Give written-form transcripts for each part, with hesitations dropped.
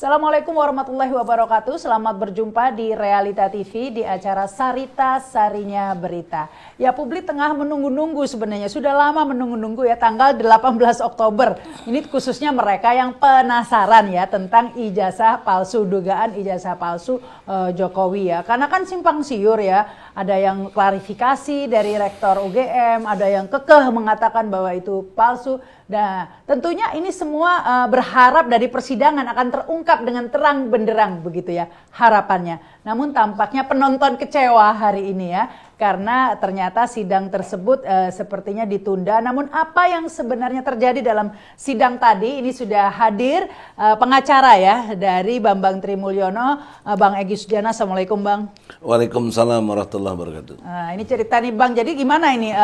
Assalamualaikum warahmatullahi wabarakatuh. Selamat berjumpa di Realita TV di acara Sarita Sarinya Berita. Ya, publik tengah menunggu-nunggu sebenarnya. Sudah lama menunggu-nunggu ya, tanggal 18 Oktober. Ini khususnya mereka yang penasaran ya tentang ijazah palsu, dugaan ijazah palsu Jokowi ya. Karena kan simpang siur ya. Ada yang klarifikasi dari Rektor UGM, ada yang kekeh mengatakan bahwa itu palsu. Nah, tentunya ini semua berharap dari persidangan akan terungkap dengan terang benderang begitu ya harapannya. Namun tampaknya penonton kecewa hari ini ya, karena ternyata sidang tersebut sepertinya ditunda. Namun apa yang sebenarnya terjadi dalam sidang tadi, ini sudah hadir pengacara ya dari Bambang Trimulyono, Bang Egy Sujana. Assalamualaikum Bang. Waalaikumsalam warahmatullahi wabarakatuh. Ini cerita nih Bang, jadi gimana ini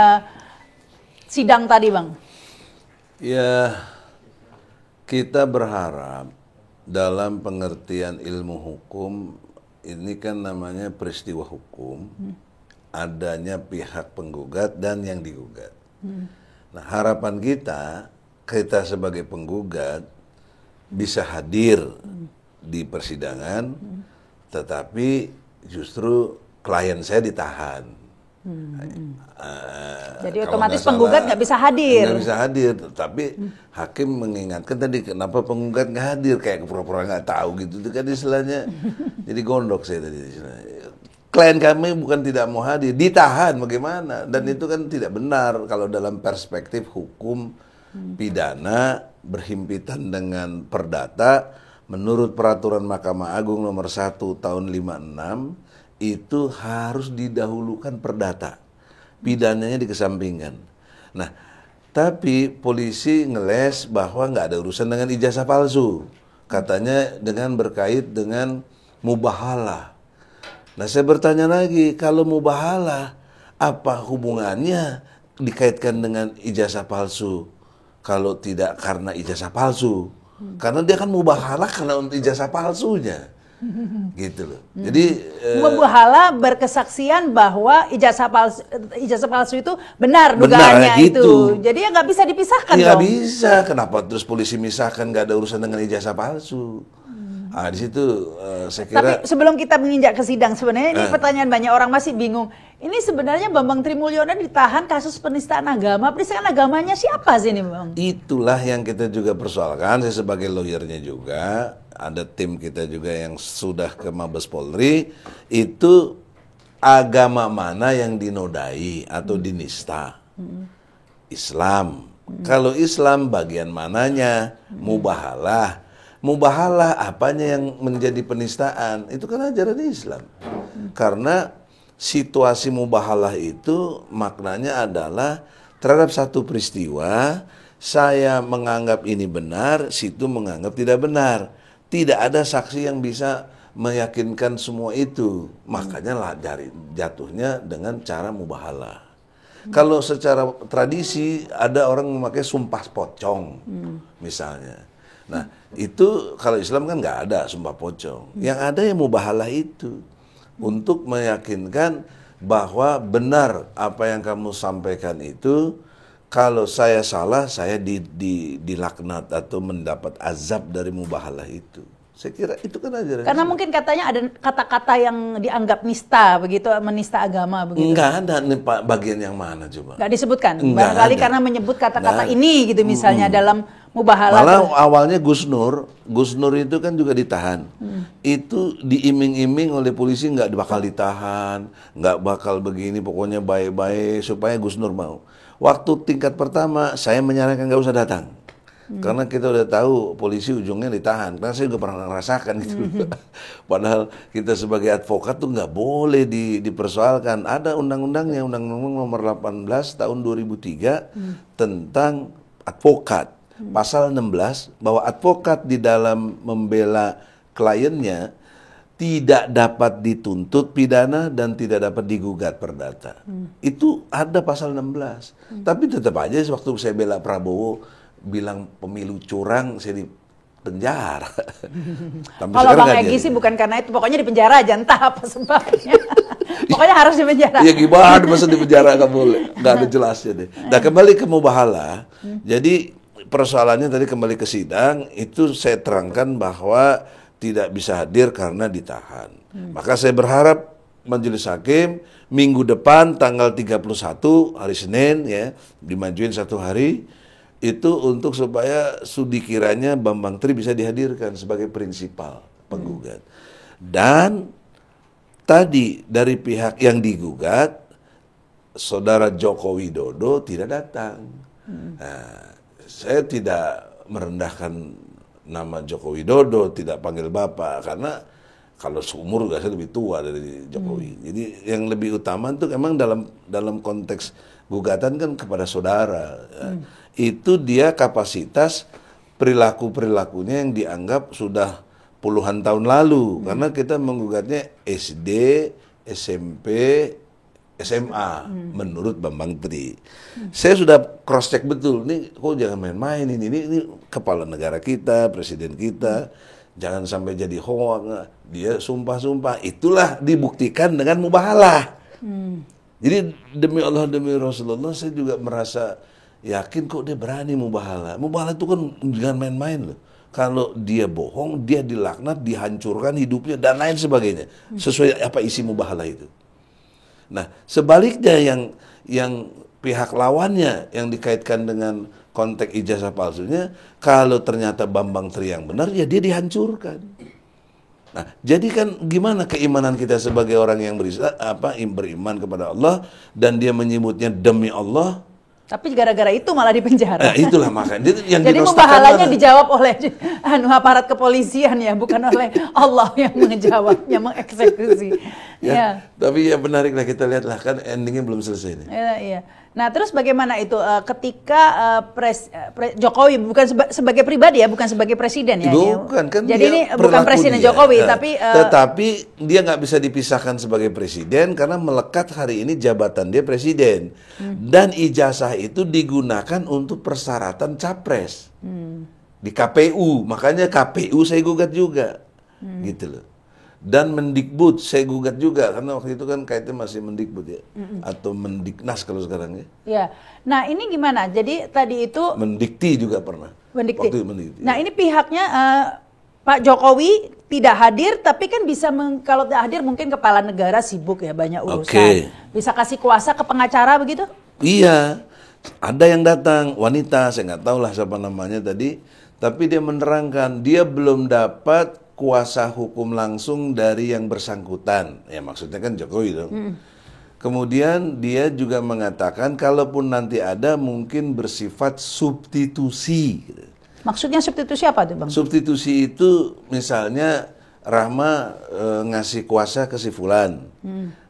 sidang tadi Bang? Ya, kita berharap dalam pengertian ilmu hukum, ini kan namanya peristiwa hukum, adanya pihak penggugat dan yang digugat. Nah, harapan kita sebagai penggugat bisa hadir di persidangan, tetapi justru klien saya ditahan. Jadi otomatis penggugat nggak bisa hadir. Nggak bisa hadir, tapi hakim mengingatkan tadi kenapa penggugat nggak hadir, kayak pura-pura nggak tahu gitu, itu kan istilahnya. Jadi gondok saya tadi istilahnya. Klien kami bukan tidak mau hadir, ditahan bagaimana? Dan itu kan tidak benar kalau dalam perspektif hukum pidana berhimpitan dengan perdata. Menurut peraturan Mahkamah Agung nomor 1 tahun 56 itu harus didahulukan perdata, pidananya dikesampingkan. Nah, tapi polisi ngeles bahwa nggak ada urusan dengan ijazah palsu, katanya dengan berkait dengan mubahalah. Nah, saya bertanya lagi, kalau mubahalah apa hubungannya dikaitkan dengan ijazah palsu? Kalau tidak karena ijazah palsu, karena dia kan mubahalah karena untuk ijazah palsunya. Gitu loh. Jadi Mubahalah berkesaksian bahwa ijazah palsu itu benar dugaannya gitu. itu. Jadi ya nggak bisa dipisahkan ya, dong. Nggak bisa. Kenapa terus polisi misahkan nggak ada urusan dengan ijazah palsu? Di situ saya kira. Tapi sebelum kita menginjak ke sidang, sebenarnya ini pertanyaan banyak orang masih bingung. Ini sebenarnya Bambang Trimulyono ditahan kasus penistaan agama. Penistaan agamanya siapa sih ini Bang? Itulah yang kita juga persoalkan. Saya sebagai lawyernya juga, ada tim kita juga yang sudah ke Mabes Polri. Itu agama mana yang dinodai atau dinista? Islam. Kalau Islam bagian mananya? Mubahalah. Mubahalah apanya yang menjadi penistaan? Itu kan ajaran Islam. Karena situasi mubahalah itu maknanya adalah terhadap satu peristiwa, saya menganggap ini benar, situ menganggap tidak benar. Tidak ada saksi yang bisa meyakinkan semua itu. Makanya lah jatuhnya dengan cara mubahalah. Kalau secara tradisi ada orang memakai sumpah pocong misalnya. Nah, itu kalau Islam kan nggak ada sumpah pocong. Yang ada yang mubahalah itu untuk meyakinkan bahwa benar apa yang kamu sampaikan itu. Kalau saya salah, saya dilaknat atau mendapat azab dari mubahalah itu. Saya kira itu kan ajaran. Karena mungkin katanya ada kata-kata yang dianggap nista begitu, menista agama begitu. Enggak ada nih Pak, bagian yang mana coba? Enggak disebutkan. Enggak Barangkali ada. karena menyebut kata-kata ini gitu misalnya dalam mubahalah. Malah awalnya Gus Nur itu kan juga ditahan. Itu diiming-iming oleh polisi nggak bakal ditahan, nggak bakal begini, pokoknya baik-baik supaya Gus Nur mau. Waktu tingkat pertama saya menyarankan nggak usah datang. Karena kita udah tahu polisi ujungnya ditahan. Karena saya juga pernah merasakan gitu. Padahal kita sebagai advokat tuh nggak boleh dipersoalkan. Ada undang-undangnya, Undang-Undang nomor 18 tahun 2003 tentang advokat. Pasal 16 bahwa advokat di dalam membela kliennya tidak dapat dituntut pidana dan tidak dapat digugat perdata. Itu ada pasal 16. Tapi tetap aja waktu saya bela Prabowo bilang pemilu curang, saya di penjara. Kalau Bang Egy sih bukan karena itu, pokoknya di penjara aja, entah apa sebabnya. Pokoknya harus di penjara. Ya gimana masa di penjara nggak boleh, nggak ada jelasnya deh. Nah kembali ke mubahalah, jadi persoalannya tadi kembali ke sidang, itu saya terangkan bahwa tidak bisa hadir karena ditahan. Maka saya berharap Majelis Hakim minggu depan tanggal 31 hari Senin ya, dimajuin 1 hari itu untuk supaya studi kiranya Bambang Tri bisa dihadirkan sebagai prinsipal penggugat. Dan tadi dari pihak yang digugat, Saudara Joko Widodo tidak datang. Nah, saya tidak merendahkan nama Joko Widodo, tidak panggil Bapak, karena kalau seumur saya lebih tua dari Jokowi. Jadi yang lebih utama itu memang dalam konteks gugatan kan kepada saudara. Ya. Itu dia kapasitas perilakunya yang dianggap sudah puluhan tahun lalu. Karena kita menggugatnya SD, SMP, SMA menurut Bambang Tri. Saya sudah cross check betul. Ini kok jangan main-main ini kepala negara kita, presiden kita. Jangan sampai jadi hoax. Dia sumpah-sumpah. Itulah dibuktikan dengan mubahalah. Jadi demi Allah, demi Rasulullah, saya juga merasa yakin kok dia berani mubahalah. Mubahalah itu kan jangan main-main loh. Kalau dia bohong, dia dilaknat, dihancurkan hidupnya, dan lain sebagainya. Sesuai apa isi mubahalah itu. Nah, sebaliknya yang pihak lawannya yang dikaitkan dengan konteks ijazah palsunya, kalau ternyata Bambang Tri yang benar, ya dia dihancurkan. Nah, jadi kan gimana keimanan kita sebagai orang yang beriman kepada Allah dan dia menyebutnya demi Allah. Tapi gara-gara itu malah dipenjara. Nah, itulah makanya. Yang jadi mubahalahnya dijawab oleh aparat kepolisian ya, bukan oleh Allah yang menjawab, yang mengeksekusi. Ya. Tapi ya menariklah kita lihatlah kan endingnya belum selesai nih. Iya. Nah terus bagaimana itu ketika Jokowi bukan sebagai pribadi ya, bukan sebagai presiden ya? Bukan kan. Jadi ini bukan presiden dia. Jokowi, tetapi dia nggak bisa dipisahkan sebagai presiden karena melekat hari ini jabatan dia presiden dan ijazah itu digunakan untuk persyaratan capres di KPU, makanya KPU saya gugat juga, gitu loh. Dan Mendikbud saya gugat juga karena waktu itu kan kaitannya masih Mendikbud ya, atau Mendiknas kalau sekarang ya. Ya, nah ini gimana? Jadi tadi itu Mendikti juga pernah. Mendikti. Mendikti. Nah ini pihaknya Pak Jokowi tidak hadir, tapi kan bisa kalau tidak hadir mungkin kepala negara sibuk ya, banyak urusan. Bisa kasih kuasa ke pengacara begitu? Iya, ada yang datang wanita, saya nggak tahu lah siapa namanya tadi, tapi dia menerangkan dia belum dapat kuasa hukum langsung dari yang bersangkutan. Ya maksudnya kan Jokowi dong. Kemudian dia juga mengatakan kalaupun nanti ada mungkin bersifat substitusi. Maksudnya substitusi apa tuh Bang? Substitusi itu misalnya Rahma ngasih kuasa ke si Fulan.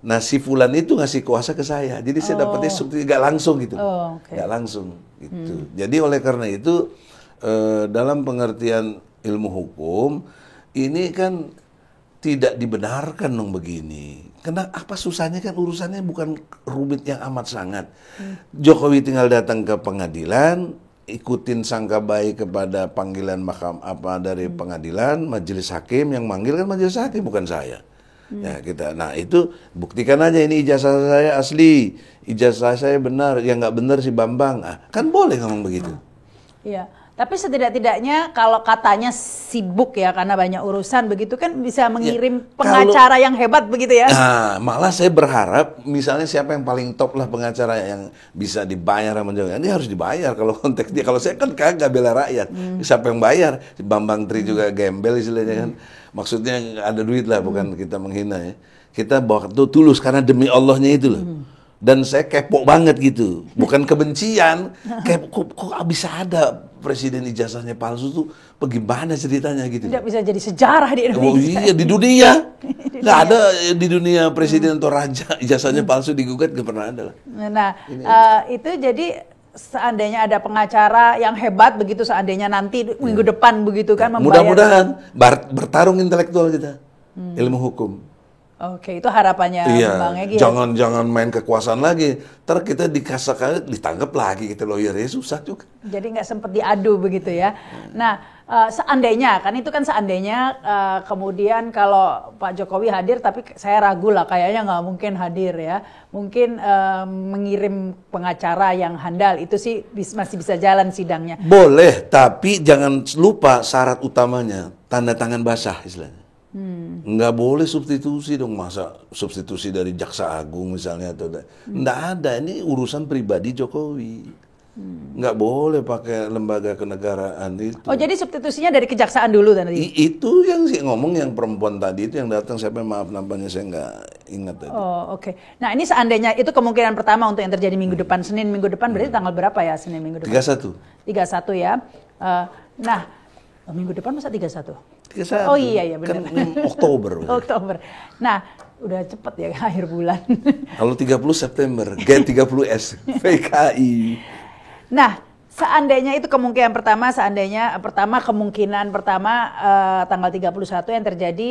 Nah si Fulan itu ngasih kuasa ke saya. Jadi saya dapetnya substitusi, gak langsung gitu. Gak langsung gitu. Jadi oleh karena itu dalam pengertian ilmu hukum, ini kan tidak dibenarkan dong begini. Karena apa susahnya kan urusannya bukan rumit yang amat sangat. Jokowi tinggal datang ke pengadilan, ikutin sangka baik kepada panggilan dari pengadilan, majelis hakim yang manggil kan majelis hakim bukan saya. Ya kita, nah itu buktikan aja ini ijazah saya asli, ijazah saya benar, yang nggak benar si Bambang, kan boleh ngomong begitu. Iya. Tapi setidak-tidaknya kalau katanya sibuk ya karena banyak urusan begitu kan bisa mengirim pengacara yang hebat begitu ya. Nah, malah saya berharap misalnya siapa yang paling top lah pengacara yang bisa dibayar sama Jokowi. Dia harus dibayar kalau konteks dia. Kalau saya kan kagak bela rakyat. Siapa yang bayar? Bambang Tri juga gembel istilahnya kan. Maksudnya ada duit lah, bukan kita menghina ya. Kita bawa itu tulus karena demi Allahnya itu loh. Dan saya kepo banget gitu, bukan kebencian, kok bisa ada presiden ijazahnya palsu tuh, bagaimana ceritanya gitu? Tidak bisa jadi sejarah di Indonesia. Oh iya di dunia, nggak ada di dunia presiden atau raja ijazahnya palsu digugat, nggak pernah ada lah. Nah itu jadi seandainya ada pengacara yang hebat begitu, seandainya nanti minggu depan begitu kan, mudah-mudahan bertarung intelektual kita, ilmu hukum. Oke, itu harapannya Bang Egy. Jangan main kekuasaan lagi. Ntar kita dikasar ditangkap lagi kita lawyernya susah juga. Jadi nggak sempat diadu begitu ya. Nah, seandainya kan itu kan seandainya kemudian kalau Pak Jokowi hadir, tapi saya ragu lah kayaknya nggak mungkin hadir ya. Mungkin mengirim pengacara yang handal itu sih masih bisa jalan sidangnya. Boleh, tapi jangan lupa syarat utamanya tanda tangan basah istilahnya. Nggak boleh substitusi dong, masa substitusi dari Jaksa Agung misalnya atau nggak ada, ini urusan pribadi Jokowi. Nggak boleh pakai lembaga kenegaraan itu. Oh, jadi substitusinya dari kejaksaan dulu tadi? Itu yang sih ngomong yang perempuan tadi itu yang datang, siapa, maaf namanya saya nggak ingat tadi. Oh, oke. Nah, ini seandainya itu kemungkinan pertama untuk yang terjadi minggu depan, Senin minggu depan, berarti tanggal berapa ya Senin minggu depan? 31. 31 ya. Nah, minggu depan masa 31? 31. Oh iya benar. Kan Oktober. Oktober. Nah, udah cepet ya akhir bulan. Kalau 30 September, G30S, PKI. Nah, seandainya itu kemungkinan pertama, kemungkinan pertama tanggal 31 yang terjadi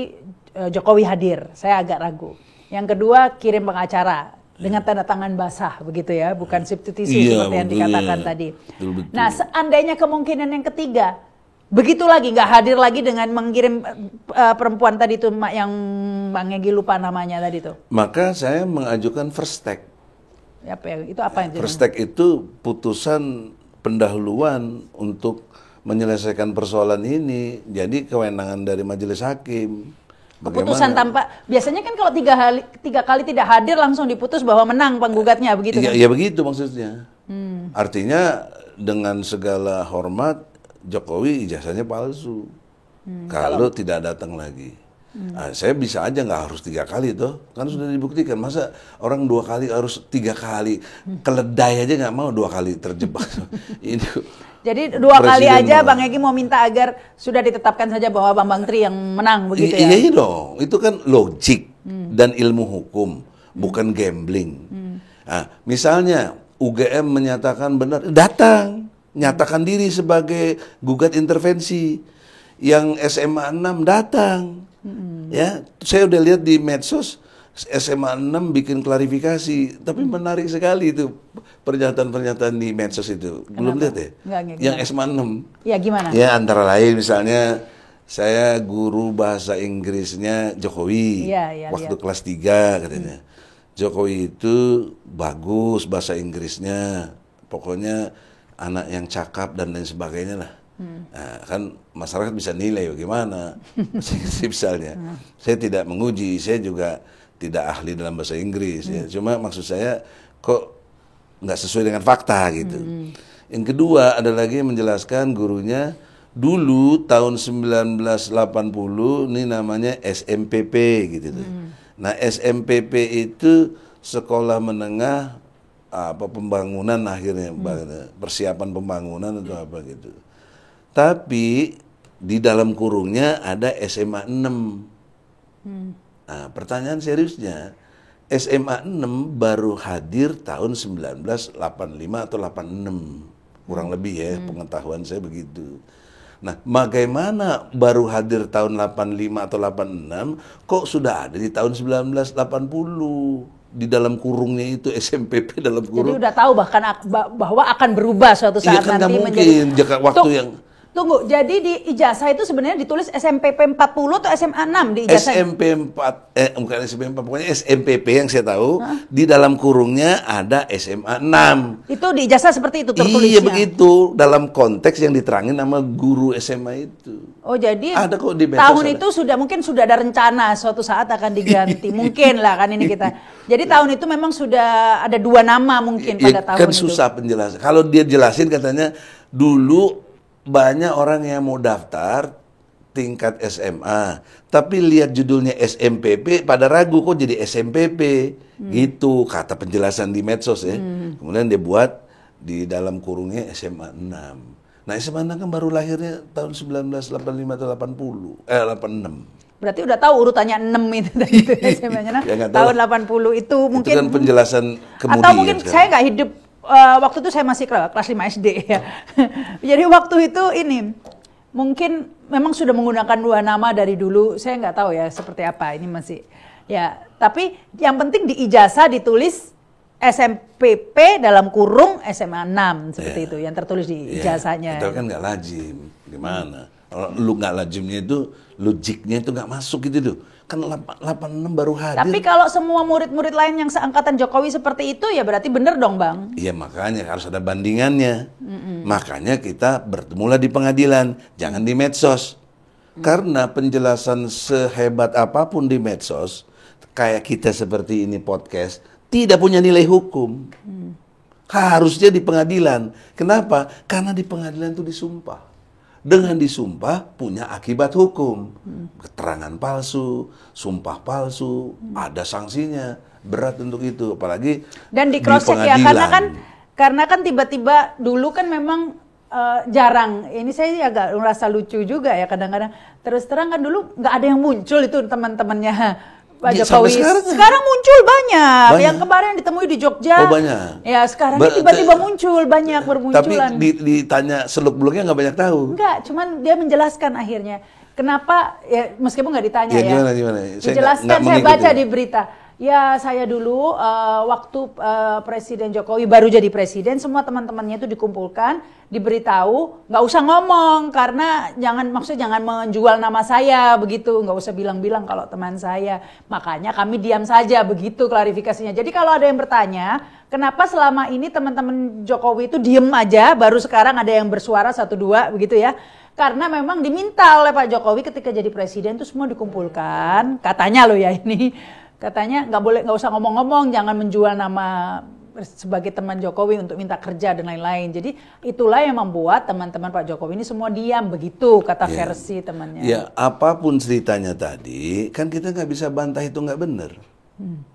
Jokowi hadir. Saya agak ragu. Yang kedua, kirim pengacara dengan tanda tangan basah begitu ya, bukan substitusi seperti yang dikatakan tadi. Betul. Nah, seandainya kemungkinan yang ketiga, begitu lagi, nggak hadir lagi dengan mengirim perempuan tadi tuh yang Bang Egy lupa namanya tadi tuh. Maka saya mengajukan first take. Itu apa yang first take itu putusan pendahuluan untuk menyelesaikan persoalan ini. Jadi kewenangan dari majelis hakim. Keputusan tanpa, biasanya kan kalau tiga kali tidak hadir langsung diputus bahwa menang penggugatnya begitu kan? Iya begitu maksudnya. Artinya dengan segala hormat, Jokowi ijazahnya palsu kalau tidak datang lagi. Nah, saya bisa aja nggak harus 3 kali toh, kan sudah dibuktikan. Masa orang 2 kali harus 3 kali, keledai aja nggak mau 2 kali terjebak. Ini. Jadi 2 kali aja Bang Egy mau minta agar sudah ditetapkan saja bahwa Bambang Tri yang menang begitu ya? Iya dong, itu kan logik dan ilmu hukum, bukan gambling. Nah, misalnya UGM menyatakan benar, datang. Nyatakan diri sebagai gugat intervensi. Yang SMA 6 datang. Ya, saya udah lihat di medsos SMA 6 bikin klarifikasi, tapi menarik sekali itu pernyataan-pernyataan di medsos itu. Belum lihat ya? Enggak. Yang SMA 6. Ya, gimana? Ya, antara lain misalnya saya guru bahasa Inggrisnya Jokowi. Waktu kelas 3 katanya. Jokowi itu bagus bahasa Inggrisnya. Pokoknya anak yang cakap dan lain sebagainya lah. Nah, kan masyarakat bisa nilai bagaimana misalnya. Saya tidak menguji, saya juga tidak ahli dalam bahasa Inggris ya. Cuma maksud saya kok nggak sesuai dengan fakta gitu. Yang kedua ada lagi yang menjelaskan gurunya dulu tahun 1980 ini namanya SMPP gitu tuh. Nah, SMPP itu sekolah menengah pembangunan akhirnya, persiapan pembangunan atau apa gitu. Tapi di dalam kurungnya ada SMA 6. Nah, pertanyaan seriusnya, SMA 6 baru hadir tahun 1985 atau 86. Kurang lebih ya, pengetahuan saya begitu. Nah, bagaimana baru hadir tahun 85 atau 86, kok sudah ada di tahun 1980? Di dalam kurungnya itu SMPP dalam kurung. Jadi udah tahu bahwa akan berubah suatu saat kan nanti mungkin jika waktu yang Tunggu, jadi di ijazah itu sebenarnya ditulis SMPP 40 atau SMA 6 di ijazah? Bukan SMP 4, pokoknya SMPP yang saya tahu, di dalam kurungnya ada SMA 6. Itu di ijazah seperti itu tertulisnya? Iya begitu, dalam konteks yang diterangin nama guru SMA itu. Oh, jadi ada kok di tahun itu mungkin sudah ada rencana suatu saat akan diganti. Mungkin lah kan ini kita. Jadi tahun itu memang sudah ada 2 nama mungkin pada tahun kan itu. Kan susah penjelasan. Kalau dia jelasin katanya dulu banyak orang yang mau daftar tingkat SMA, tapi lihat judulnya SMPP pada ragu kok jadi SMPP gitu kata penjelasan di medsos ya. Kemudian dia buat di dalam kurungnya SMA 6. Nah, SMA 6 kan baru lahirnya tahun 1985 atau 86. Berarti udah tahu urutannya 6 itu tadi SMA-nya. Tahun 80 itu mungkin. Itu kan penjelasan kemudian. Atau mungkin saya nggak hidup waktu itu, saya masih kelas 5 SD ya. Jadi waktu itu ini mungkin memang sudah menggunakan 2 nama dari dulu. Saya nggak tahu ya seperti apa ini masih. Ya, tapi yang penting di ijazah ditulis SMPP dalam kurung SMA 6 seperti itu yang tertulis di ijazahnya. Itu kan nggak lazim, gimana? Kalau lu nggak lazimnya itu, logiknya itu nggak masuk gitu tuh. Kan 86 baru hadir. Tapi kalau semua murid-murid lain yang seangkatan Jokowi seperti itu ya berarti bener dong Bang? Iya makanya harus ada bandingannya. Makanya kita bertemulah di pengadilan, jangan di medsos. Karena penjelasan sehebat apapun di medsos, kayak kita seperti ini podcast, tidak punya nilai hukum. Harusnya di pengadilan. Kenapa? Karena di pengadilan itu disumpah. Dengan disumpah punya akibat hukum. Keterangan palsu, sumpah palsu, ada sanksinya. Berat untuk itu, apalagi dan di cross check ya, karena kan tiba-tiba dulu kan memang jarang. Ini saya agak merasa lucu juga ya kadang-kadang. Terus terang kan dulu nggak ada yang muncul itu teman-temannya Pak Jokowi. Sekarang muncul banyak. Yang kemarin ditemui di Jogja. Oh banyak. Ya sekarang tiba-tiba muncul banyak bermunculan. Tapi ditanya seluk-beluknya nggak banyak tahu. Enggak, cuman dia menjelaskan akhirnya. Kenapa? Ya meskipun nggak ditanya ya. Gimana? Dijelaskan saya baca di berita. Ya saya dulu waktu Presiden Jokowi baru jadi presiden, semua teman-temannya itu dikumpulkan, diberitahu nggak usah ngomong karena jangan menjual nama saya begitu, nggak usah bilang-bilang kalau teman saya. Makanya kami diam saja begitu klarifikasinya. Jadi kalau ada yang bertanya, kenapa selama ini teman-teman Jokowi itu diem aja, baru sekarang ada yang bersuara 1-2 begitu ya? Karena memang diminta oleh Pak Jokowi ketika jadi presiden itu semua dikumpulkan, katanya loh ya ini. Katanya nggak usah ngomong-ngomong, jangan menjual nama sebagai teman Jokowi untuk minta kerja dan lain-lain. Jadi itulah yang membuat teman-teman Pak Jokowi ini semua diam begitu kata versi temannya. Ya apapun ceritanya tadi, kan kita nggak bisa bantah itu nggak benar.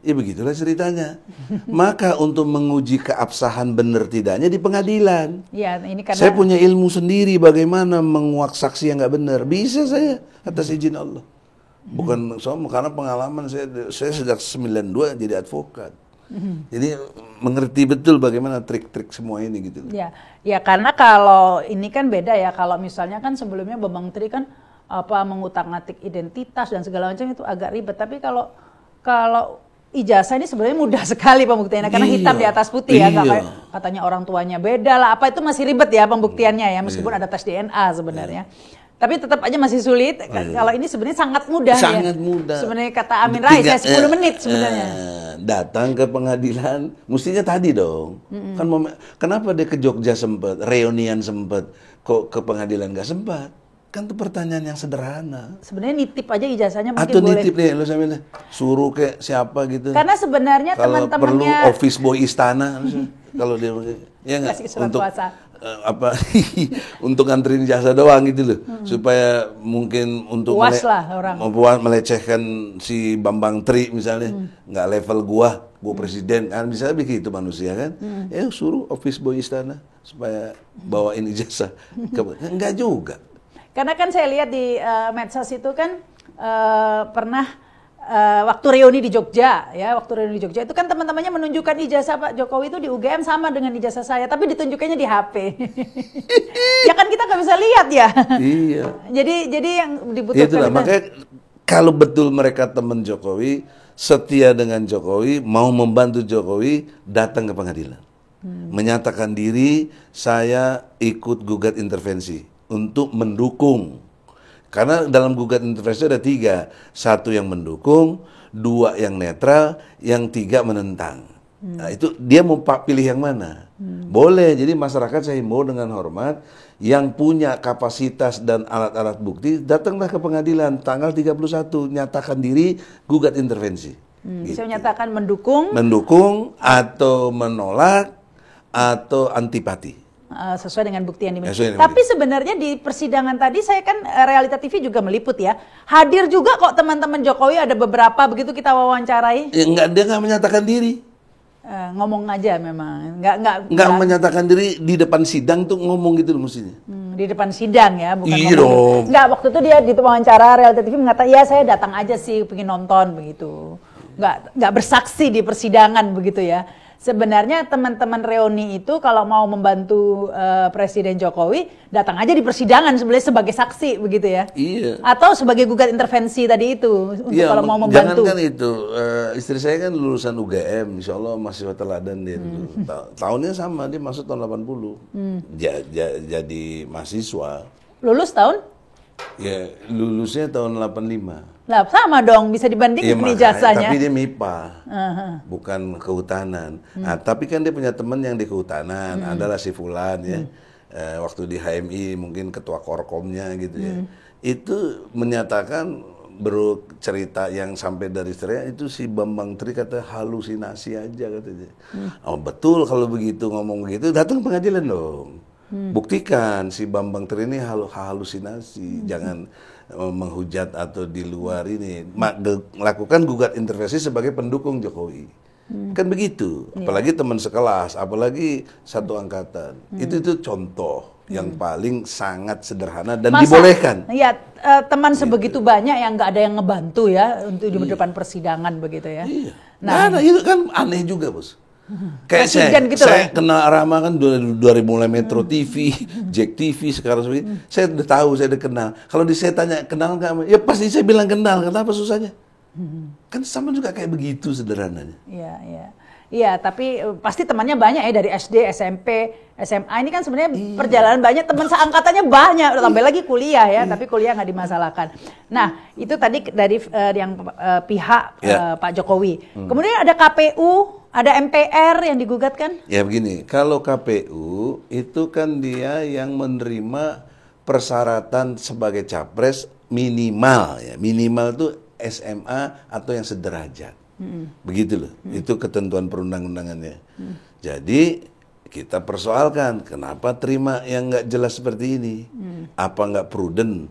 Ya begitulah ceritanya. Maka untuk menguji keabsahan benar tidaknya di pengadilan. Ya, ini karena saya punya ilmu sendiri bagaimana menguak saksi yang nggak benar. Bisa saya atas izin Allah. Bukan soal karena pengalaman saya sejak 92 jadi advokat. Jadi mengerti betul bagaimana trik-trik semua ini gitu. Ya karena kalau ini kan beda ya, kalau misalnya kan sebelumnya Bambang Tri kan mengutak-ngatik identitas dan segala macam itu agak ribet. Tapi kalau ijazah ini sebenarnya mudah sekali pembuktiannya karena hitam di atas putih ya, nggak kayak katanya orang tuanya beda lah, apa itu masih ribet ya pembuktiannya ya, meskipun ada tes DNA sebenarnya. Tapi tetap aja masih sulit. Kalau ini sebenarnya sangat mudah. Sangat mudah. Sebenarnya kata Amin Rais, saya 10 menit sebenarnya. Datang ke pengadilan, mestinya tadi dong. Kan kenapa dia ke Jogja sempat, reunian sempat, kok ke pengadilan nggak sempat? Kan itu pertanyaan yang sederhana. Sebenarnya nitip aja ijazahnya mungkin atau boleh. Atau nitip deh, lo sambil suruh kayak siapa gitu. Karena sebenarnya teman-temannya kalau perlu office boy istana, kalau dia ya nggak untuk untuk nganterin jasa doang gitu loh, supaya mungkin untuk melecehkan si Bambang Tri misalnya, nggak level gua presiden kan, bisa begitu manusia kan, ya suruh office boy istana supaya bawain ijazah, enggak juga. Karena kan saya lihat di medsos itu kan pernah waktu reuni di Jogja itu kan teman-temannya menunjukkan ijazah Pak Jokowi itu di UGM sama dengan ijazah saya, tapi ditunjukannya di HP. Ya kan kita nggak bisa lihat ya. Iya. Jadi yang dibutuhkan. Itulah makanya kalau betul mereka teman Jokowi, setia dengan Jokowi, mau membantu Jokowi, datang ke pengadilan, menyatakan diri saya ikut gugat intervensi untuk mendukung. Karena dalam gugat intervensi ada 3. 1 yang mendukung, 2 yang netral, yang 3 menentang. Nah itu dia mau pilih yang mana? Boleh, jadi masyarakat saya himbau dengan hormat, yang punya kapasitas dan alat-alat bukti, datanglah ke pengadilan tanggal 31, nyatakan diri gugat intervensi. Gitu. Bisa menyatakan mendukung? Mendukung, atau menolak, atau antipati. Sesuai dengan bukti yang dimiliki. Tapi sebenarnya di persidangan tadi saya kan Realita TV juga meliput ya. Hadir juga kok teman-teman Jokowi, ada beberapa begitu kita wawancarai. Ya, dia nggak menyatakan diri. Ngomong aja memang. Nggak menyatakan diri di depan sidang tuh ngomong gitu loh mestinya. Di depan sidang ya, bukan iya ngomong. Dong. Nggak, waktu itu dia di wawancara Realita TV mengatakan, ya saya datang aja sih, pengen nonton begitu. Nggak bersaksi di persidangan begitu ya. Sebenarnya teman-teman reuni itu kalau mau membantu Presiden Jokowi, datang aja di persidangan sebenarnya sebagai saksi begitu ya? Iya. Atau sebagai gugat intervensi tadi itu, untuk Iya, kalau mau membantu. jangankan itu, istri saya kan lulusan UGM, insya Allah mahasiswa teladan dia dulu. Tahunnya sama, dia masuk tahun 80. Jadi mahasiswa. Lulus tahun? Ya, lulusnya tahun 85. Lah sama dong, bisa dibandingin nih jasanya. Tapi dia MIPA, bukan kehutanan. Nah, tapi kan dia punya teman yang di kehutanan, adalah si Fulan ya. Waktu di HMI mungkin ketua korkomnya gitu ya. Itu menyatakan cerita yang sampai dari saya itu si Bambang Tri kata halusinasi aja katanya. Oh betul kalau begitu ngomong begitu datang pengadilan dong. Buktikan si Bambang Tri ini halusinasi, jangan menghujat atau di luar ini. Lakukan gugat intervensi sebagai pendukung Jokowi. Kan begitu. Apalagi teman sekelas, apalagi satu angkatan. Itu contoh yang paling sangat sederhana dan dibolehkan. Iya, teman sebegitu banyak yang nggak ada yang ngebantu ya untuk di depan persidangan begitu ya. Iya. Nah, itu kan aneh juga, Bos. Kayak saya kenal Rama kan dari mulai Metro TV, Jack TV sekarang seperti saya udah tahu, saya udah kenal. Kalau saya tanya kenal nggak, ya pasti saya bilang kenal. Kenapa susahnya? Kan sama juga kayak begitu sederhananya. Iya, iya. Iya, tapi pasti temannya banyak ya dari SD, SMP, SMA. Ini kan sebenarnya perjalanan banyak, teman seangkatannya banyak. Tambah lagi kuliah ya, tapi kuliah nggak dimasalahkan. Nah, itu tadi dari yang pihak Pak Jokowi. Kemudian ada KPU, ada MPR yang digugat kan? Ya begini, kalau KPU itu kan dia yang menerima persyaratan sebagai capres minimal ya. Minimal itu SMA atau yang sederajat. Begitu loh, itu ketentuan perundang-undangannya. Jadi kita persoalkan kenapa terima yang nggak jelas seperti ini, apa nggak prudent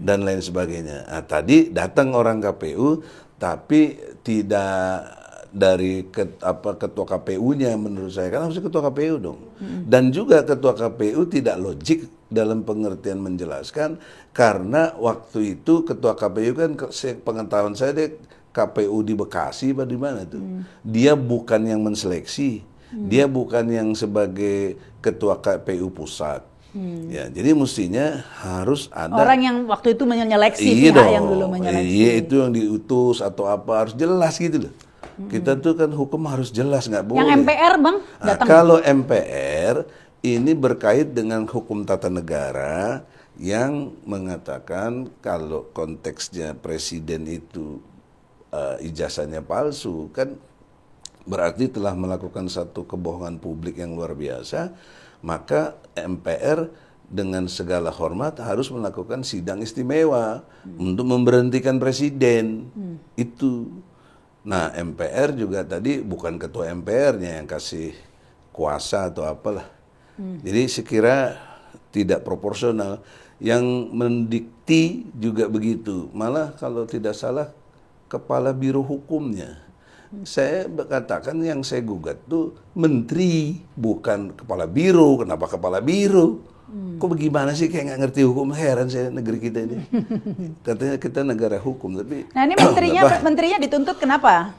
dan lain sebagainya. Nah, tadi datang orang KPU, tapi tidak dari ketua KPU-nya menurut saya, kan harusnya ketua KPU dong. Dan juga ketua KPU tidak logik dalam pengertian menjelaskan, karena waktu itu ketua KPU kan pengetahuan saya dia KPU di Bekasi apa di mana tuh. Dia bukan yang menseleksi, dia bukan yang sebagai ketua KPU pusat. Ya, jadi mestinya harus ada orang yang waktu itu menyeleksi, iya pihak dong, yang dulu menyeleksi. Iya, itu yang diutus atau apa harus jelas gitu loh. Kita tuh kan hukum harus jelas, nggak boleh. Yang MPR bang datang. Kalau MPR ini berkait dengan hukum tata negara yang mengatakan kalau konteksnya presiden itu ijazahnya palsu, kan berarti telah melakukan satu kebohongan publik yang luar biasa, maka MPR dengan segala hormat harus melakukan sidang istimewa untuk memberhentikan presiden. Itu. Nah, MPR juga tadi bukan ketua MPR-nya yang kasih kuasa atau apalah. Jadi sekira tidak proporsional. Yang mendikti juga begitu. Malah kalau tidak salah kepala biro hukumnya. Saya katakan yang saya gugat tuh menteri, bukan kepala biro. Kenapa kepala biro? Kok bagaimana sih kayak nggak ngerti hukum? Heran saya negeri kita ini. Katanya kita negara hukum, tapi Nah ini menterinya dituntut kenapa?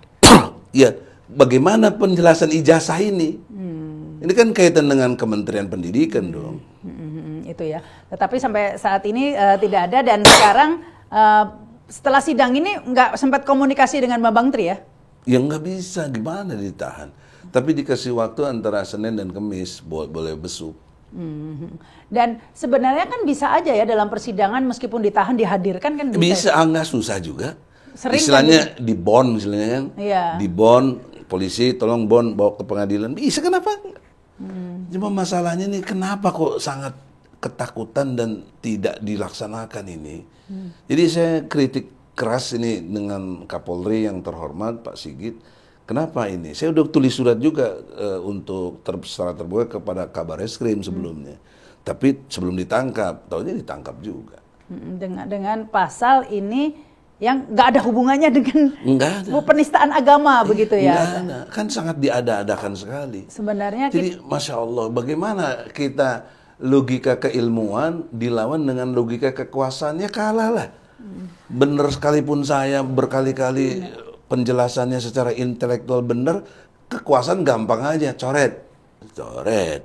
Ya, bagaimana penjelasan ijazah ini? Ini kan kaitan dengan Kementerian Pendidikan dong. Itu ya. Tetapi sampai saat ini tidak ada, dan sekarang setelah sidang ini nggak sempat komunikasi dengan Bambang Tri ya? Ya nggak bisa, gimana ditahan. Tapi dikasih waktu antara Senin dan Kamis, boleh besuk. Dan sebenarnya kan bisa aja ya dalam persidangan meskipun ditahan dihadirkan kan bisa. Bisa, nggak susah juga. Sering istilahnya kan di bond, istilahnya kan. Iya. Di bond, polisi tolong bond bawa ke pengadilan. Bisa, kenapa? Cuma masalahnya nih kenapa kok sangat ketakutan dan tidak dilaksanakan ini. Jadi saya kritik keras ini dengan Kapolri yang terhormat Pak Sigit. Kenapa ini? Saya udah tulis surat juga untuk secara terbuka kepada Kabareskrim sebelumnya. Tapi sebelum ditangkap, taunya ditangkap juga. Dengan pasal ini yang nggak ada hubungannya dengan penistaan agama begitu ya? Nggak ada. Kan sangat diada-adakan sekali. Sebenarnya. Jadi Masya Allah, bagaimana kita logika keilmuan dilawan dengan logika kekuasaannya, kalah lah. Bener sekalipun saya berkali-kali penjelasannya secara intelektual benar, kekuasaan gampang aja, coret,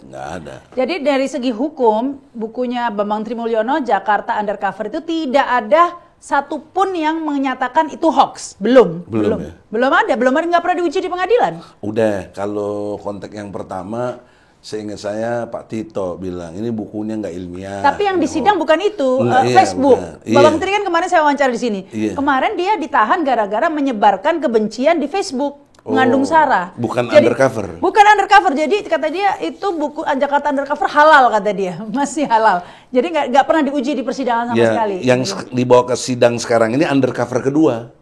nggak ada. Jadi dari segi hukum, bukunya Bambang Trimulyono, Jakarta Undercover itu tidak ada satupun yang menyatakan itu hoax. Belum Ya? Belum ada, nggak pernah diuji di pengadilan. Udah, kalau konteks yang pertama, seingat saya Pak Tito bilang ini bukunya nggak ilmiah. Tapi yang di sidang bukan itu, Iya, Facebook. bukan. Bambang Tri kan kemarin saya wawancara di sini. Iya. Kemarin dia ditahan gara-gara menyebarkan kebencian di Facebook, mengandung sara. Bukan Jadi, undercover. Bukan undercover. Jadi kata dia itu buku Jakarta Undercover halal kata dia, masih halal. Jadi nggak pernah diuji di persidangan sama sekali. Yang dibawa ke sidang sekarang ini undercover kedua,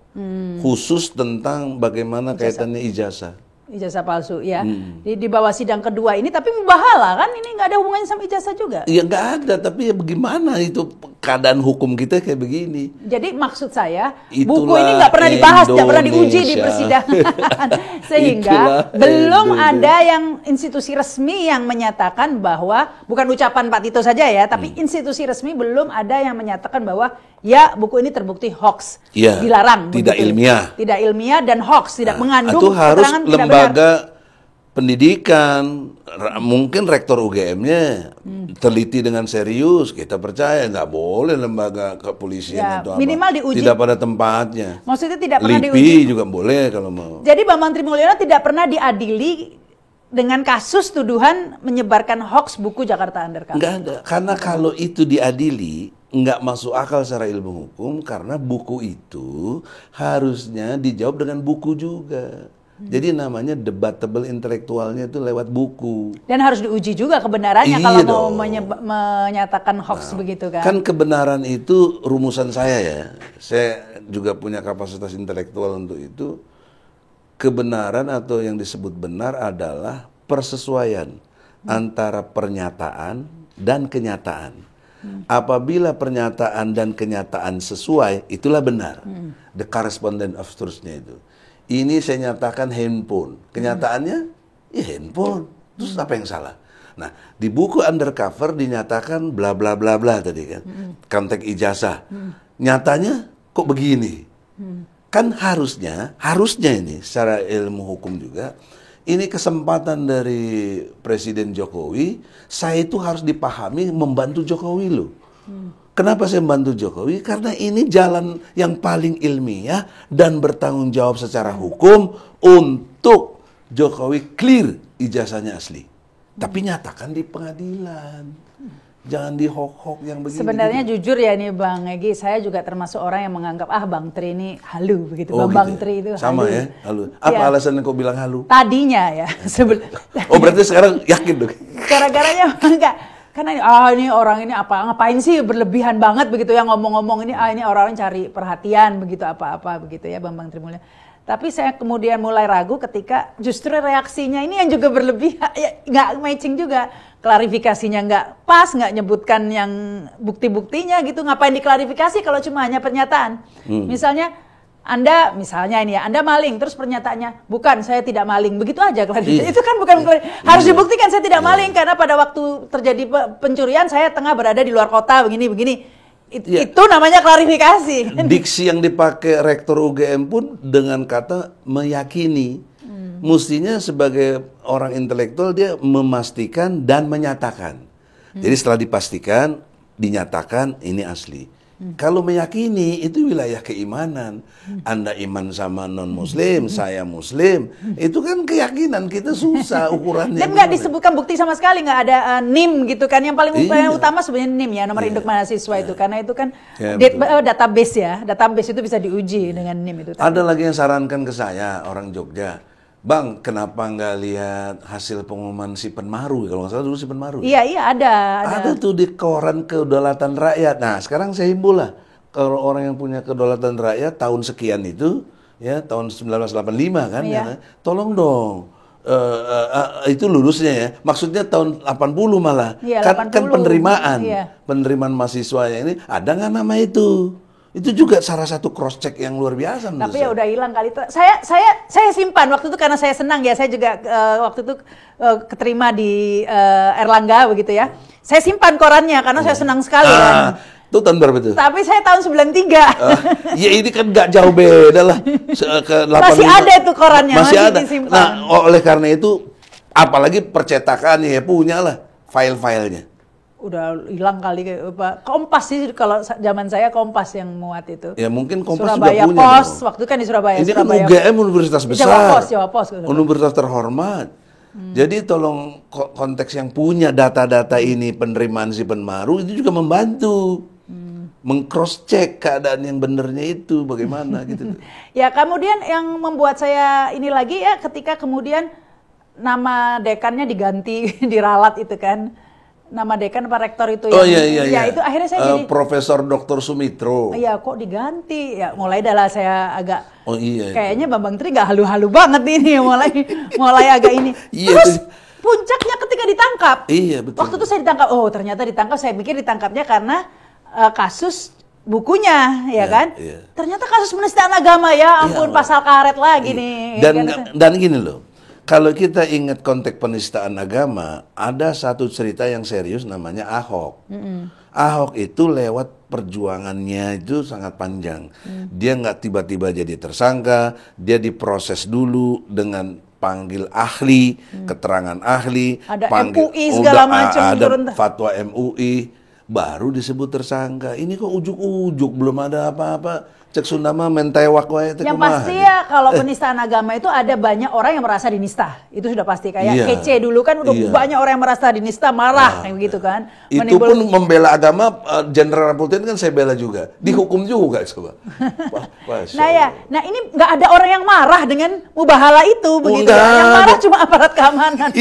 khusus tentang bagaimana kaitannya ijazah. Ijazah palsu ya. Di bawah sidang kedua ini tapi mubahala kan, ini nggak ada hubungannya sama ijazah juga. Iya nggak ada, tapi ya bagaimana itu keadaan hukum kita kayak begini. Jadi maksud saya Itulah buku ini nggak pernah dibahas, nggak pernah diuji di Indonesia. persidangan, sehingga Itulah belum Indonesia. ada yang institusi resmi yang menyatakan bahwa, bukan ucapan Pak Tito saja ya, tapi institusi resmi belum ada yang menyatakan bahwa ya buku ini terbukti hoax, Iya, dilarang, tidak begitu. ilmiah. Tidak ilmiah dan hoax, tidak mengandung Itu harus keterangan tidak benar. lembaga pendidikan, mungkin rektor UGM-nya teliti dengan serius, kita percaya. Nggak boleh lembaga kepolisian Ya, atau minimal apa, diuji. tidak pada tempatnya. Maksudnya tidak pernah LIPI diuji. juga boleh kalau mau. Jadi Bambang Trimulyono tidak pernah diadili dengan kasus tuduhan menyebarkan hoax buku Jakarta Undercover. Nggak ada, karena kalau itu diadili nggak masuk akal secara ilmu hukum, karena buku itu harusnya dijawab dengan buku juga. Jadi namanya debatable intelektualnya itu lewat buku. Dan harus diuji juga kebenarannya Iya kalau dong. mau menyatakan hoax begitu kan. Kan kebenaran itu rumusan saya ya. Saya juga punya kapasitas intelektual untuk itu. Kebenaran atau yang disebut benar adalah persesuaian antara pernyataan dan kenyataan. Apabila pernyataan dan kenyataan sesuai, itulah benar. The correspondent of truth-nya itu. Ini saya nyatakan handphone. Kenyataannya, ya handphone. Terus apa yang salah? Nah, di buku Undercover dinyatakan bla bla bla bla tadi kan. Konteks ijazah. Nyatanya kok begini? Kan harusnya ini secara ilmu hukum juga, ini kesempatan dari Presiden Jokowi, saya itu harus dipahami membantu Jokowi loh. Kenapa saya membantu Jokowi? Karena ini jalan yang paling ilmiah dan bertanggung jawab secara hukum untuk Jokowi clear ijazahnya asli. Tapi nyatakan di pengadilan. Jangan di hok-hok yang begini. Sebenarnya gitu. jujur ya nih Bang Egy, saya juga termasuk orang yang menganggap Bang Tri ini halu begitu. Oh, Bang gitu ya? Tri itu sama halu. ya, halu. Apa Ya. alasannya kau bilang halu? Tadinya ya. Oh, berarti sekarang yakin dong. Gara-garanya enggak. Karena ini orang ini ngapain sih berlebihan banget begitu ya ngomong-ngomong ini ini orang-orang cari perhatian begitu apa-apa begitu ya Bambang Trimulyono. Tapi saya kemudian mulai ragu ketika justru reaksinya ini yang juga berlebihan, ya nggak matching juga. Klarifikasinya nggak pas, nggak nyebutkan yang bukti-buktinya gitu. Ngapain diklarifikasi kalau cuma hanya pernyataan? Misalnya misalnya ini ya, Anda maling, terus pernyataannya, bukan, saya tidak maling. Begitu aja klarifikasi. Itu kan bukan harus dibuktikan saya tidak maling karena pada waktu terjadi pencurian saya tengah berada di luar kota begini. Itu namanya klarifikasi. Diksi yang dipakai Rektor UGM pun dengan kata meyakini. Mestinya sebagai orang intelektual dia memastikan dan menyatakan. Jadi setelah dipastikan, dinyatakan ini asli. Kalau meyakini itu wilayah keimanan. Anda iman sama non-muslim, saya muslim. Itu kan keyakinan, kita susah ukurannya. Dan nggak disebutkan bukti sama sekali, nggak ada NIM gitu kan. Yang paling utama sebenarnya NIM ya, nomor induk mahasiswa itu. Karena itu kan database ya. Database itu bisa diuji dengan NIM itu. Ada lagi yang sarankan ke saya, orang Jogja. Bang, kenapa nggak lihat hasil pengumuman si Penmaru? Kalau nggak salah dulu si Penmaru. Iya, ada. Ada tuh di koran Kedaulatan Rakyat. Nah, sekarang saya himbau lah. Kalau orang yang punya kedaulatan rakyat tahun sekian itu, ya tahun 1985 kan, Iya. ya, tolong dong. Itu lulusnya ya. Maksudnya tahun 80 malah. Iya, Kan 80. penerimaan. Iya. Penerimaan mahasiswa ini ada nggak nama itu? Itu juga salah satu cross check yang luar biasa. Tapi ya udah hilang kali itu. Saya simpan waktu itu karena saya senang ya. Saya juga waktu itu keterima di Erlangga begitu ya. Saya simpan korannya karena saya senang sekali kan. Itu tahun berapa itu? Tapi saya tahun 93. Ya ini kan nggak jauh beda lah. Masih ada itu korannya, masih ada. disimpan. Nah, oleh karena itu, apalagi percetakannya ya punya lah file-filenya. Udah hilang kali Pak. Kompas sih kalau zaman saya Kompas yang muat itu. Ya mungkin Kompas Surabaya juga punya. Pos, waktu kan di Surabaya. Ini Surabaya. kan UGM universitas besar. Jawa Pos. Universitas terhormat. Jadi tolong konteks yang punya data-data ini penerimaan si Penmaru itu juga membantu. Meng-cross check keadaan yang benernya itu bagaimana gitu. Ya kemudian yang membuat saya ini lagi ya ketika kemudian nama dekannya diganti, diralat itu kan. Nama dekan Pak Rektor itu iya. Itu akhirnya saya jadi Profesor Dr. Sumitro. Iya, kok diganti? Ya mulai dah saya agak iya. Kayaknya Bambang Tri nggak halu-halu banget ini mulai agak ini. Iya, terus puncaknya ketika ditangkap. Iya, betul. Waktu itu saya ditangkap. Oh, ternyata ditangkap. Saya pikir ditangkapnya karena kasus bukunya, ya kan? Iya. Ternyata kasus penistaan agama ya, ampun pasal karet lagi nih. Dan gini loh. Kalau kita ingat konteks penistaan agama, ada satu cerita yang serius namanya Ahok. Ahok itu lewat perjuangannya itu sangat panjang. Dia nggak tiba-tiba jadi tersangka, dia diproses dulu dengan panggil ahli, keterangan ahli, ada MUI segala macam, ada fatwa MUI, baru disebut tersangka. Ini kok ujuk-ujuk belum ada apa-apa. Cek Sunda mah mentewak wae teh yang kumaha. pasti ya kalau penistaan agama itu ada banyak orang yang merasa dinista. Itu sudah pasti kayak Kece dulu kan udah banyak orang yang merasa dinista, marah kayak gitu kan. Itu pun membela agama Jenderal Raputin kan saya bela juga. Dihukum juga coba. Nah ini nggak ada orang yang marah dengan mubahala itu begitu. Yang marah cuma aparat keamanan.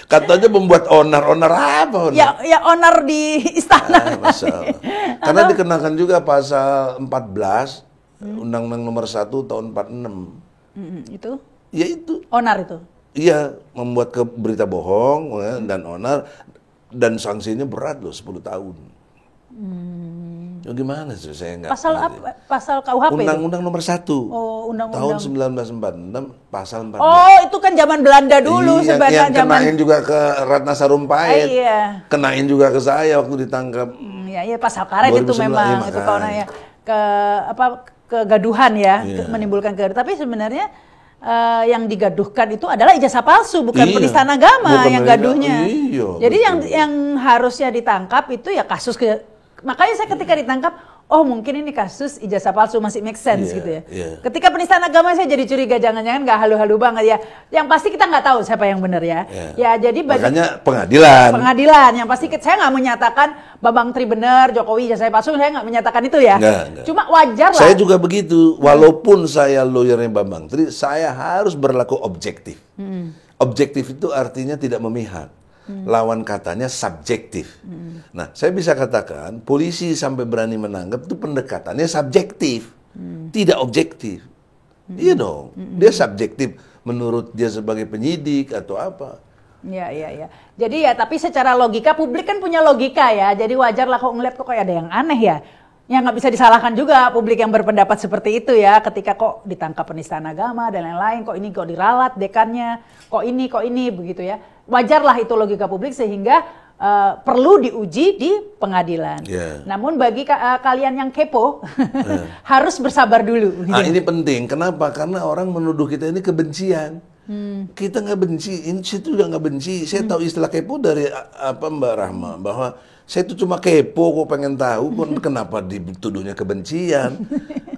Katanya membuat onar apa? Ya onar di istana. Masalah. Karena dikenakan juga pasal 14 Undang-Undang nomor 1 tahun 46. Itu? Ya itu. Onar itu? Iya, membuat berita bohong dan onar dan sanksinya berat loh 10 tahun. Ya gimana sih saya nggak? Pasal apa? Pasal KUHP. Undang-Undang nomor 1. Oh, tahun 1946 pasal 14. Oh, itu kan zaman Belanda dulu sebenarnya. Yang kenain juga ke Ratna Sarumpait. Iya. Kenain juga ke saya waktu ditangkap. Iya, pasal karet itu memang itu kalau ya kegaduhan ya, menimbulkan kegaduhan. Tapi sebenarnya yang digaduhkan itu adalah ijazah palsu, bukan penistaan agama yang gaduhnya. Jadi yang harusnya ditangkap itu ya kasus makanya saya ketika ditangkap, oh mungkin ini kasus ijazah palsu masih make sense gitu ya. Ketika penistaan agama saya jadi curiga, jangan-jangan nggak halu-halu banget ya. Yang pasti kita nggak tahu siapa yang benar ya. Ya jadi makanya pengadilan. Yang pasti saya nggak menyatakan Bambang Tri benar, Jokowi ijazah palsu, saya nggak menyatakan itu ya. Enggak. Cuma wajar lah. Saya juga begitu, walaupun saya lawyernya Bambang Tri, saya harus berlaku objektif. Objektif itu artinya tidak memihak. Lawan katanya subjektif. Nah, saya bisa katakan polisi sampai berani menanggap itu pendekatannya subjektif, tidak objektif. Iya dong, dia subjektif menurut dia sebagai penyidik atau apa. Iya. Jadi ya, tapi secara logika publik kan punya logika ya. Jadi wajar lah kok ngeliat kok kayak ada yang aneh ya. Ya nggak bisa disalahkan juga publik yang berpendapat seperti itu ya. Ketika kok ditangkap penistaan agama dan lain-lain, kok ini kok diralat dekannya, kok ini begitu ya. Wajarlah itu logika publik sehingga perlu diuji di pengadilan. Namun bagi kalian yang kepo harus bersabar dulu. Ini penting. Kenapa? Karena orang menuduh kita ini kebencian. Kita nggak benci, saya juga nggak benci. Saya tahu istilah kepo dari Mbak Rahma, bahwa saya itu cuma kepo kok pengen tahu kenapa dituduhnya kebencian.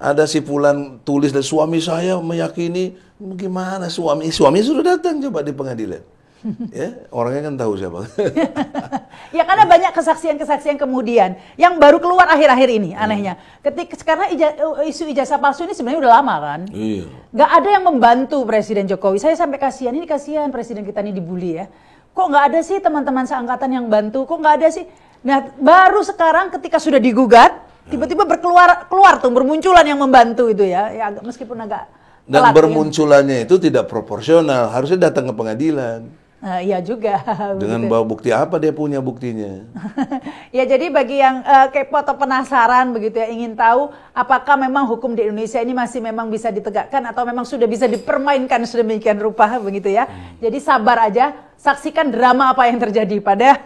Ada si Fulan tulis dari suami saya meyakini, gimana suami sudah datang coba di pengadilan. Ya, orangnya kan tahu siapa. Ya karena banyak kesaksian kemudian yang baru keluar akhir-akhir ini anehnya. Karena isu ijazah palsu ini sebenarnya udah lama kan. Iya. Nggak ada yang membantu Presiden Jokowi. Saya sampai kasihan Presiden kita ini dibully ya. Kok nggak ada sih teman-teman seangkatan yang bantu? Kok nggak ada sih? Nah baru sekarang ketika sudah digugat, tiba-tiba keluar tuh bermunculan yang membantu itu ya. Meskipun agak dan bermunculannya itu tidak proporsional. Harusnya datang ke pengadilan. Iya juga. Dengan bawa bukti apa dia punya buktinya? Ya jadi bagi yang kepo atau penasaran begitu ya, ingin tahu apakah memang hukum di Indonesia ini masih memang bisa ditegakkan atau memang sudah bisa dipermainkan sedemikian rupa begitu ya. Jadi sabar aja, saksikan drama apa yang terjadi pada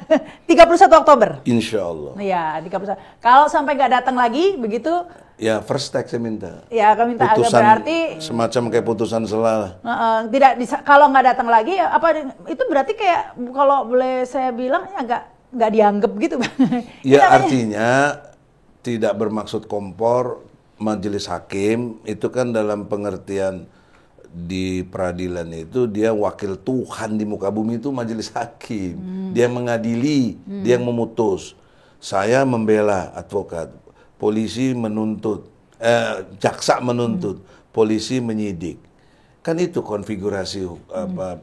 31 Oktober. Insya Allah. Ya, 31. Kalau sampai nggak datang lagi, begitu? Ya, first take saya minta. Ya, kami minta agak berarti semacam kayak putusan selah. tidak kalau nggak datang lagi, apa itu berarti kayak kalau boleh saya bilang ya nggak dianggap gitu, Bang. Ya, artinya tidak bermaksud kompor majelis hakim itu kan dalam pengertian di peradilan itu dia wakil Tuhan di muka bumi itu majelis hakim. Dia mengadili, dia yang memutus. Saya membela advokat. Polisi menuntut, jaksa menuntut, polisi menyidik. Kan itu konfigurasi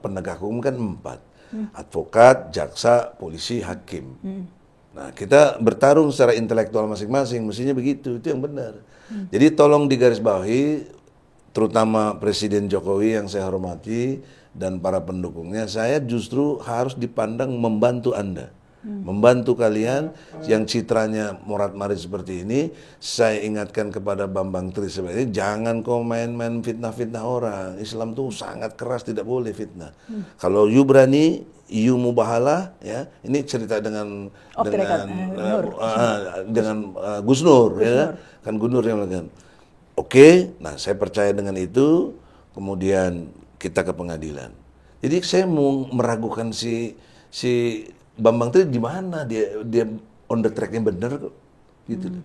penegak hukum kan 4. Advokat, jaksa, polisi, hakim. Nah, kita bertarung secara intelektual masing-masing, mestinya begitu, itu yang benar. Jadi tolong digarisbawahi, terutama Presiden Jokowi yang saya hormati dan para pendukungnya, saya justru harus dipandang membantu Anda. Membantu kalian yang citranya morat-marit seperti ini. Saya ingatkan kepada Bambang Tri seperti ini, jangan kau main-main fitnah-fitnah orang. Islam tuh sangat keras, tidak boleh fitnah. Kalau you berani, you mubahalah, ya. Ini cerita dengan Gus Nur, ya. Kan Gus Nur yang melakukan. Oke, nah saya percaya dengan itu, kemudian kita ke pengadilan. Jadi saya mau meragukan si Bambang Tri di mana dia on the track-nya benar kok, gitu.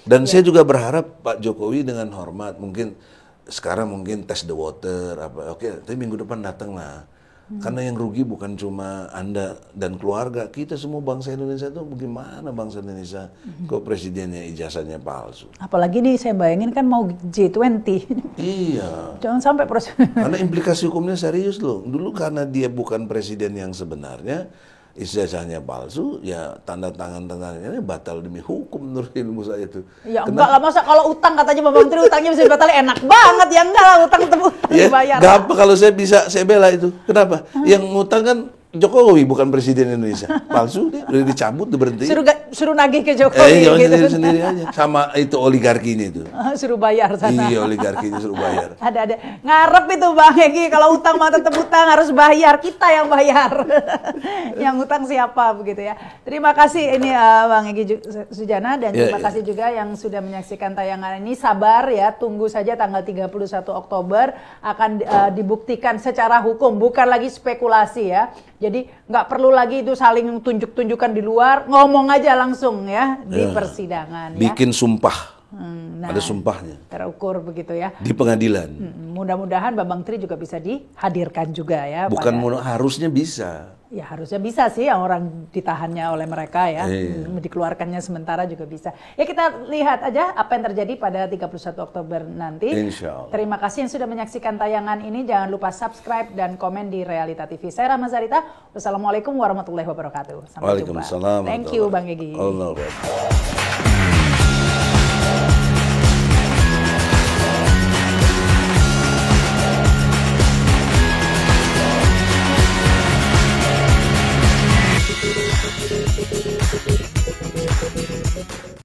Dan saya juga berharap Pak Jokowi dengan hormat, mungkin sekarang mungkin test the water apa, oke, tapi minggu depan datanglah. Karena yang rugi bukan cuma Anda dan keluarga, kita semua bangsa Indonesia itu bagaimana bangsa Indonesia kok presidennya ijazahnya palsu. Apalagi nih saya bayangin kan mau G20. Iya. Jangan sampai proses. Karena implikasi hukumnya serius loh. Dulu karena dia bukan presiden yang sebenarnya, ijazahnya palsu, ya tanda tangannya batal demi hukum menurut ilmu saya itu. Ya enggak lah, masa kalau utang katanya Bambang Tri utangnya bisa dibatalin, enak banget ya, enggak lah, utang tetap dibayar. Gak apa kalau saya bisa, saya bela itu. Kenapa? Yang ngutang kan Jokowi bukan presiden Indonesia. Palsu dia, udah dicabut, udah berhenti. Suruh nagih ke Jokowi gitu. Sendiri aja. Sama itu oligarki ini tuh. Suruh bayar sana. Iya, oligarki ini suruh bayar. Ada. Ngarep itu Bang Egy, kalau utang mah tetap utang, harus bayar. Kita yang bayar. Yang utang siapa begitu ya. Terima kasih ini Bang Egy Sujana dan terima kasih juga yang sudah menyaksikan tayangan ini. Sabar ya, tunggu saja tanggal 31 Oktober akan dibuktikan secara hukum, bukan lagi spekulasi ya. Jadi nggak perlu lagi itu saling tunjuk-tunjukkan di luar, ngomong aja langsung ya di persidangan. Bikin ya. Sumpah, Nah, ada sumpahnya. Terukur begitu ya. Di pengadilan. Mudah-mudahan Bambang Tri juga bisa dihadirkan juga ya. Bukan harusnya bisa. Ya harusnya bisa sih yang orang ditahannya oleh mereka ya. Dikeluarkannya sementara juga bisa. Ya kita lihat aja apa yang terjadi pada 31 Oktober nanti. Insya Allah. Terima kasih yang sudah menyaksikan tayangan ini. Jangan lupa subscribe dan komen di Realita TV. Saya Rahma Zarita. Wassalamualaikum warahmatullahi wabarakatuh. Sampai jumpa. Waalaikumsalam. Thank you Bang Egy. Allah.